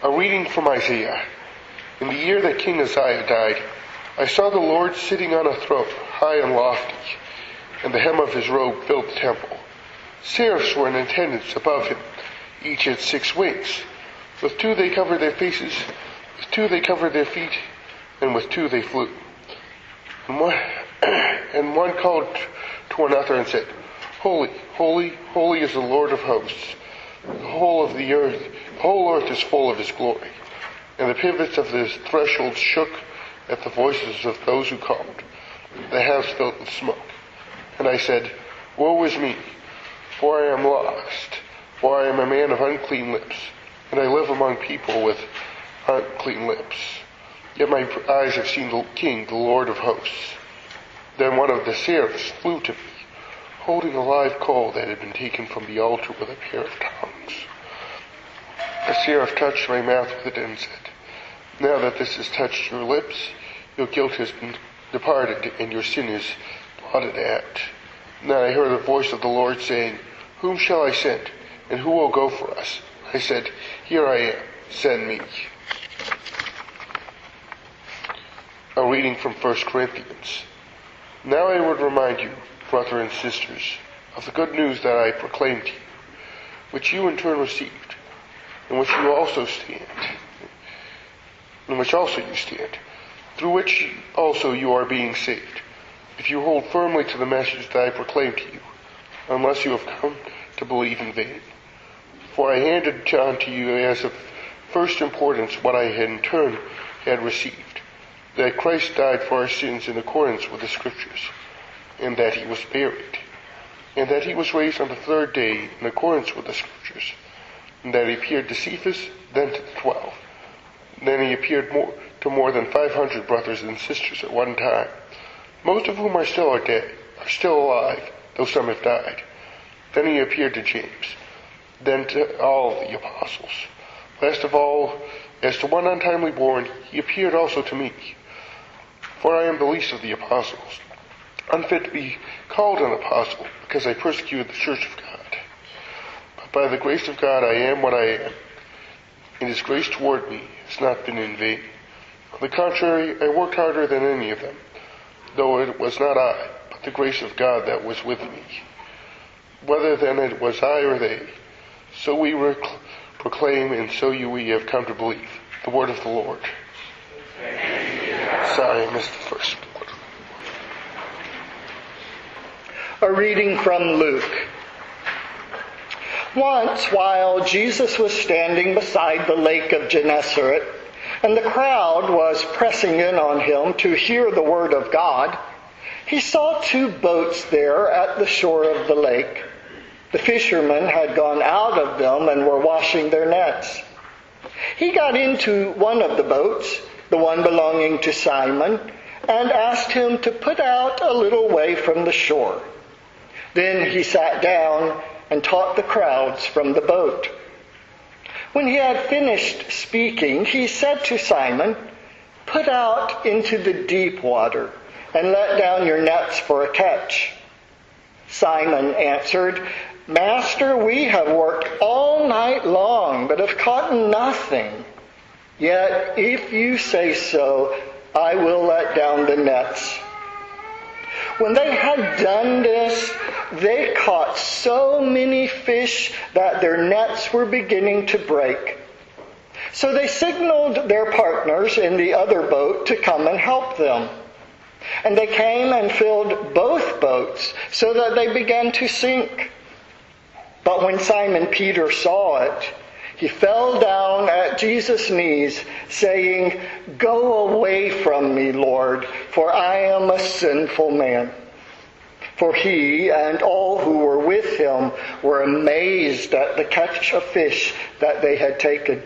A reading from Isaiah. In the year that King Uzziah died, I saw the Lord sitting on a throne, high and lofty, and the hem of his robe filled the temple. Seraphs were in attendance above him. Each had 6 wings. With 2 they covered their faces, with 2 they covered their feet, and with 2 they flew. And one called to another and said, Holy, holy, holy is the Lord of hosts. The whole earth is full of his glory. And the pivots of the threshold shook at the voices of those who called. The house filled with smoke. And I said, Woe is me, for I am lost, for I am a man of unclean lips, and I live among people with unclean lips. Yet my eyes have seen the King, the Lord of hosts. Then one of the seraphs flew to me, holding a live coal that had been taken from the altar with a pair of tongs. The seraph touched my mouth with it and said, Now that this has touched your lips, your guilt has been departed and your sin is blotted out. Then I heard the voice of the Lord saying, Whom shall I send, and who will go for us? I said, Here I am, send me. A reading from 1 Corinthians. Now I would remind you, brothers and sisters, of the good news that I proclaimed to you, which you in turn received, in which you also stand, through which also you are being saved, if you hold firmly to the message that I proclaimed to you, unless you have come to believe in vain. For I handed down to you as of first importance what I had in turn had received, that Christ died for our sins in accordance with the Scriptures, and that he was buried, and that he was raised on the 3rd day in accordance with the Scriptures, and that he appeared to Cephas, then to the 12. Then he appeared to more than 500 brothers and sisters at one time, most of whom are still alive, though some have died. Then he appeared to James, then to all the apostles. Last of all, as to one untimely born, he appeared also to me. For I am the least of the apostles, unfit to be called an apostle, because I persecuted the church of God. But by the grace of God I am what I am, and his grace toward me has not been in vain. On the contrary, I worked harder than any of them, though it was not I, but the grace of God that was with me. Whether then it was I or they, so we proclaim, and so we have come to believe. The word of the Lord. Sorry, I missed the first part. A reading from Luke. Once, while Jesus was standing beside the lake of Gennesaret, and the crowd was pressing in on him to hear the word of God, he saw 2 boats there at the shore of the lake. The fishermen had gone out of them and were washing their nets. He got into one of the boats, the one belonging to Simon, and asked him to put out a little way from the shore. Then he sat down and taught the crowds from the boat. When he had finished speaking, he said to Simon, Put out into the deep water and let down your nets for a catch. Simon answered, Master, we have worked all night long, but have caught nothing. Yet, if you say so, I will let down the nets. When they had done this, they caught so many fish that their nets were beginning to break. So they signaled their partners in the other boat to come and help them. And they came and filled both boats so that they began to sink. But when Simon Peter saw it, he fell down at Jesus' knees, saying, Go away from me, Lord, for I am a sinful man. For he and all who were with him were amazed at the catch of fish that they had taken,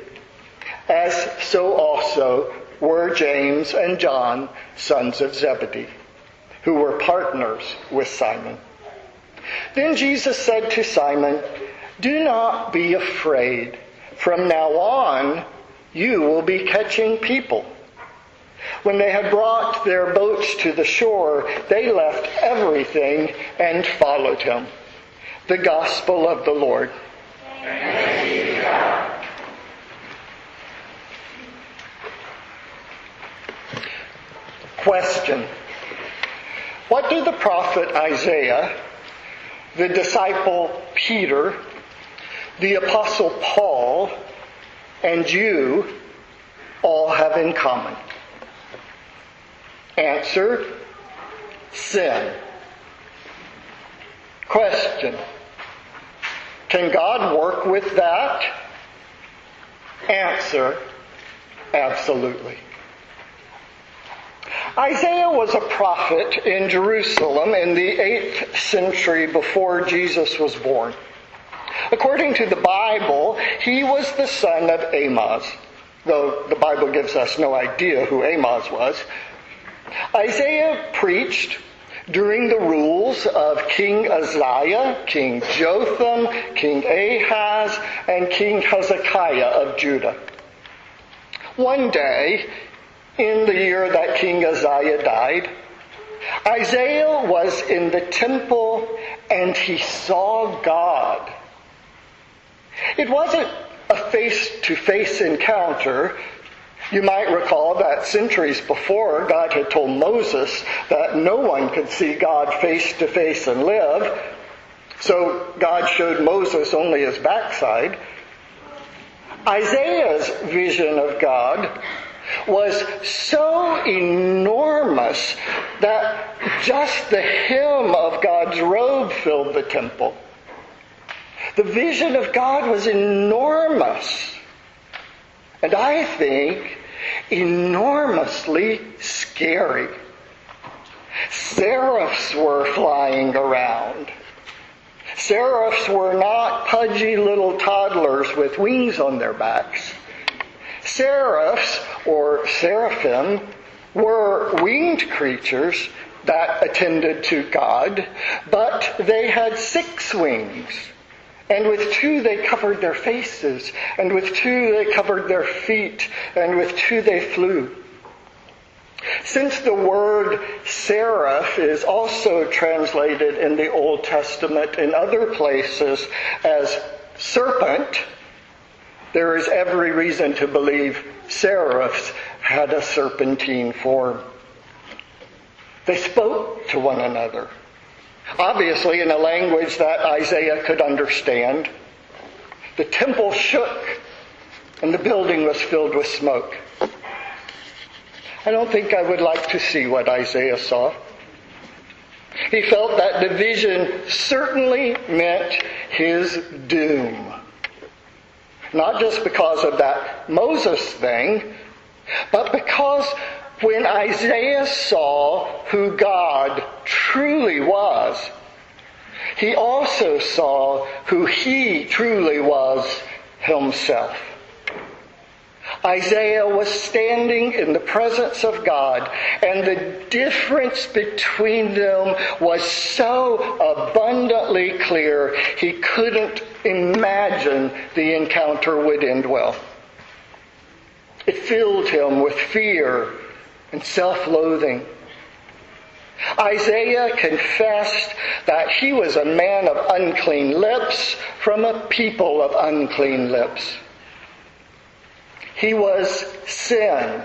as so also were James and John, sons of Zebedee, who were partners with Simon. Then Jesus said to Simon, Do not be afraid. From now on, you will be catching people. When they had brought their boats to the shore, they left everything and followed him. The Gospel of the Lord. Thanks be to God. Question. What do the prophet Isaiah, the disciple Peter, the apostle Paul, and you all have in common? Answer, sin. Question. Can God work with that? Answer, absolutely. Isaiah was a prophet in Jerusalem in the 8th century before Jesus was born. According to the Bible, he was the son of Amos, though the Bible gives us no idea who Amos was. Isaiah preached during the rules of King Uzziah, King Jotham, King Ahaz, and King Hezekiah of Judah. One day, in the year that King Uzziah died, Isaiah was in the temple and he saw God. It wasn't a face-to-face encounter. You might recall that centuries before, God had told Moses that no one could see God face-to-face and live. So God showed Moses only his backside. Isaiah's vision of God was so enormous that just the hem of God's robe filled the temple. The vision of God was enormous. And I think enormously scary. Seraphs were flying around. Seraphs were not pudgy little toddlers with wings on their backs. Seraphs, or seraphim, were winged creatures that attended to God, but they had 6 wings. And with 2 they covered their faces, and with 2 they covered their feet, and with 2 they flew. Since the word seraph is also translated in the Old Testament in other places as serpent, there is every reason to believe seraphs had a serpentine form. They spoke to one another, obviously in a language that Isaiah could understand. The temple shook and the building was filled with smoke. I don't think I would like to see what Isaiah saw. He felt that the vision certainly meant his doom. Not just because of that Moses thing, but because when Isaiah saw who God truly was, he also saw who he truly was himself. Isaiah was standing in the presence of God, and the difference between them was so abundantly clear, he couldn't imagine the encounter would end well. It filled him with fear and self-loathing. Isaiah confessed that he was a man of unclean lips from a people of unclean lips. He was sin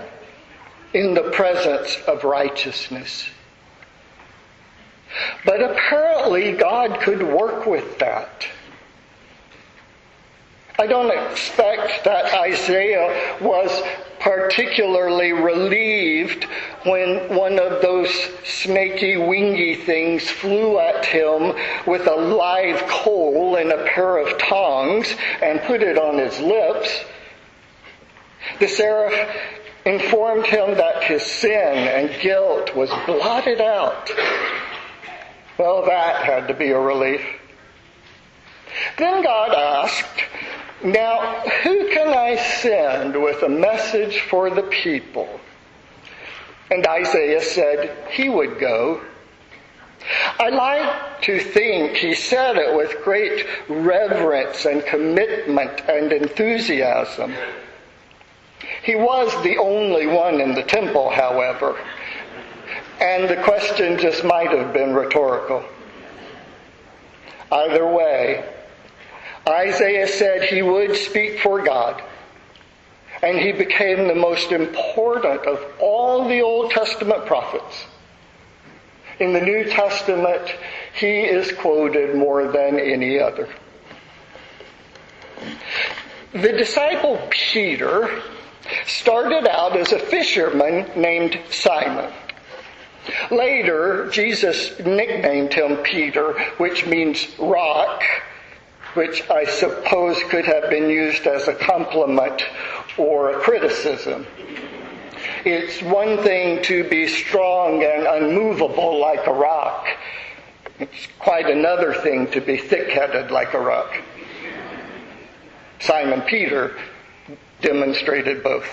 in the presence of righteousness. But apparently God could work with that. I don't expect that Isaiah was particularly relieved when one of those snaky, wingy things flew at him with a live coal and a pair of tongs and put it on his lips. The seraph informed him that his sin and guilt was blotted out. Well, that had to be a relief. Then God asked, "Now, who can I send with a message for the people?" And Isaiah said he would go. I like to think he said it with great reverence and commitment and enthusiasm. He was the only one in the temple, however, and the question just might have been rhetorical. Either way, Isaiah said he would speak for God, and he became the most important of all the Old Testament prophets. In the New Testament, he is quoted more than any other. The disciple Peter started out as a fisherman named Simon. Later, Jesus nicknamed him Peter, which means rock, which I suppose could have been used as a compliment or a criticism. It's one thing to be strong and unmovable like a rock. It's quite another thing to be thick-headed like a rock. Simon Peter demonstrated both.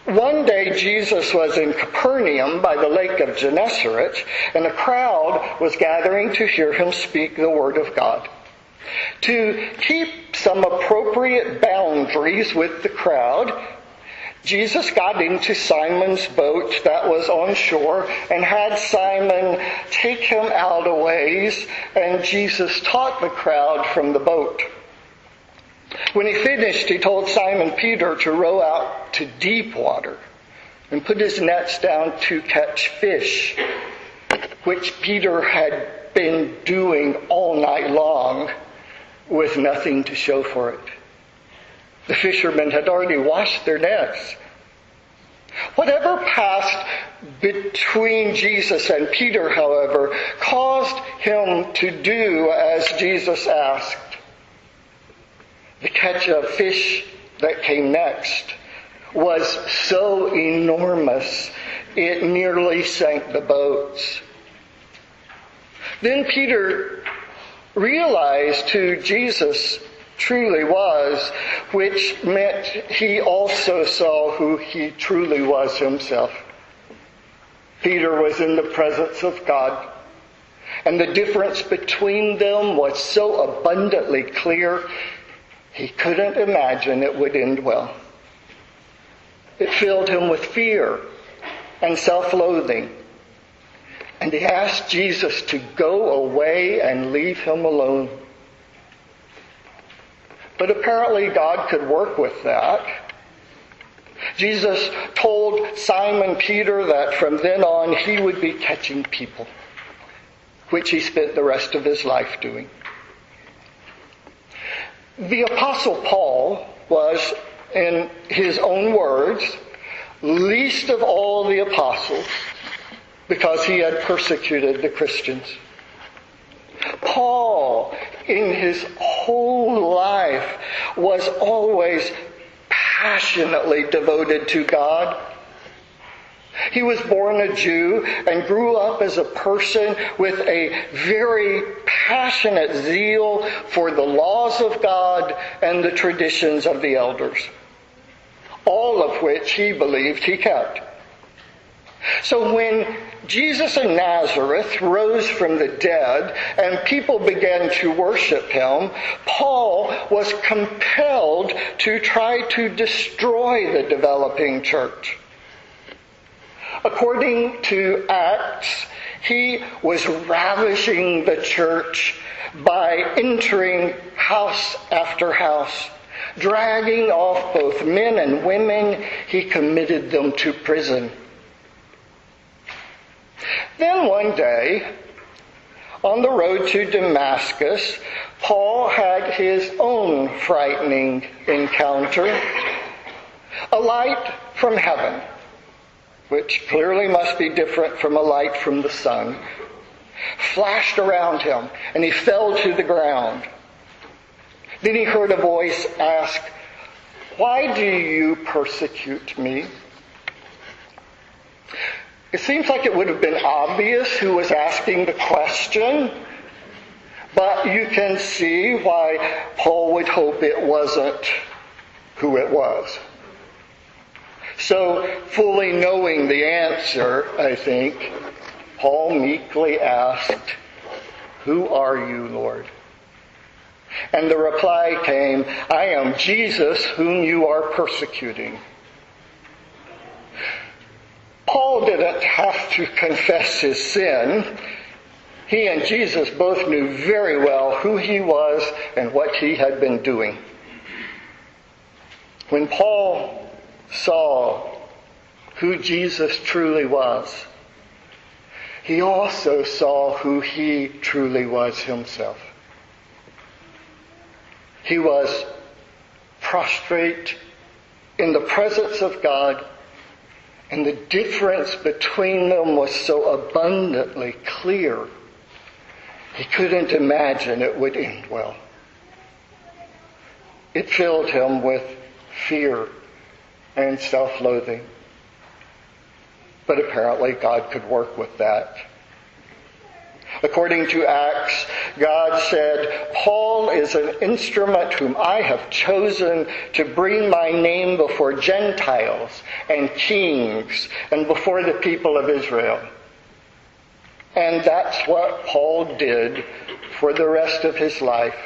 One day Jesus was in Capernaum by the lake of Gennesaret, and a crowd was gathering to hear him speak the word of God. To keep some appropriate boundaries with the crowd, Jesus got into Simon's boat that was on shore and had Simon take him out a ways, and Jesus taught the crowd from the boat. When he finished, he told Simon Peter to row out to deep water and put his nets down to catch fish, which Peter had been doing all night long with nothing to show for it. The fishermen had already washed their nets. Whatever passed between Jesus and Peter, however, caused him to do as Jesus asked. The catch of fish that came next was so enormous, it nearly sank the boats. Then Peter realized who Jesus truly was, which meant he also saw who he truly was himself. Peter was in the presence of God, and the difference between them was so abundantly clear, he couldn't imagine it would end well. It filled him with fear and self-loathing, and he asked Jesus to go away and leave him alone. But apparently God could work with that. Jesus told Simon Peter that from then on he would be catching people, which he spent the rest of his life doing. The Apostle Paul was, in his own words, least of all the apostles because he had persecuted the Christians. Paul, in his whole life, was always passionately devoted to God. He was born a Jew and grew up as a person with a very passionate zeal for the laws of God and the traditions of the elders, all of which he believed he kept. So when Jesus of Nazareth rose from the dead and people began to worship him, Paul was compelled to try to destroy the developing church. According to Acts, he was ravishing the church by entering house after house. Dragging off both men and women, he committed them to prison. Then one day, on the road to Damascus, Paul had his own frightening encounter. A light from heaven, which clearly must be different from a light from the sun, flashed around him, and he fell to the ground. Then he heard a voice ask, "Why do you persecute me?" It seems like it would have been obvious who was asking the question, but you can see why Paul would hope it wasn't who it was. So, fully knowing the answer, I think, Paul meekly asked, "Who are you, Lord?" And the reply came, "I am Jesus whom you are persecuting." Paul didn't have to confess his sin. He and Jesus both knew very well who he was and what he had been doing. When Paul saw who Jesus truly was, he also saw who he truly was himself. He was prostrate in the presence of God, and the difference between them was so abundantly clear, he couldn't imagine it would end well. It filled him with fear and self-loathing. But apparently God could work with that. According to Acts, God said, Paul is an instrument whom I have chosen to bring my name before Gentiles and kings and before the people of Israel. And that's what Paul did for the rest of his life,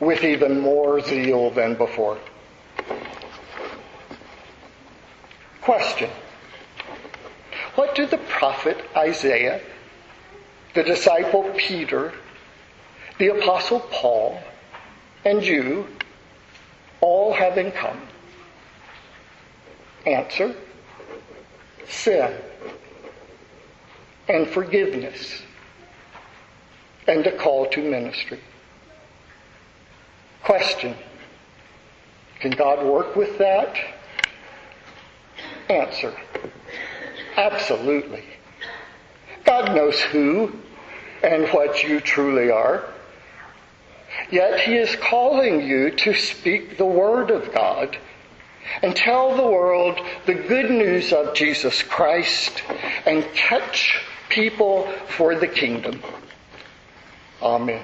with even more zeal than before. Question. What do the prophet Isaiah, the disciple Peter, the apostle Paul, and you all have in common? Answer. Sin and forgiveness and a call to ministry. Question. Can God work with that? Answer. Absolutely. God knows who and what you truly are. Yet He is calling you to speak the Word of God and tell the world the good news of Jesus Christ and catch people for the kingdom. Amen.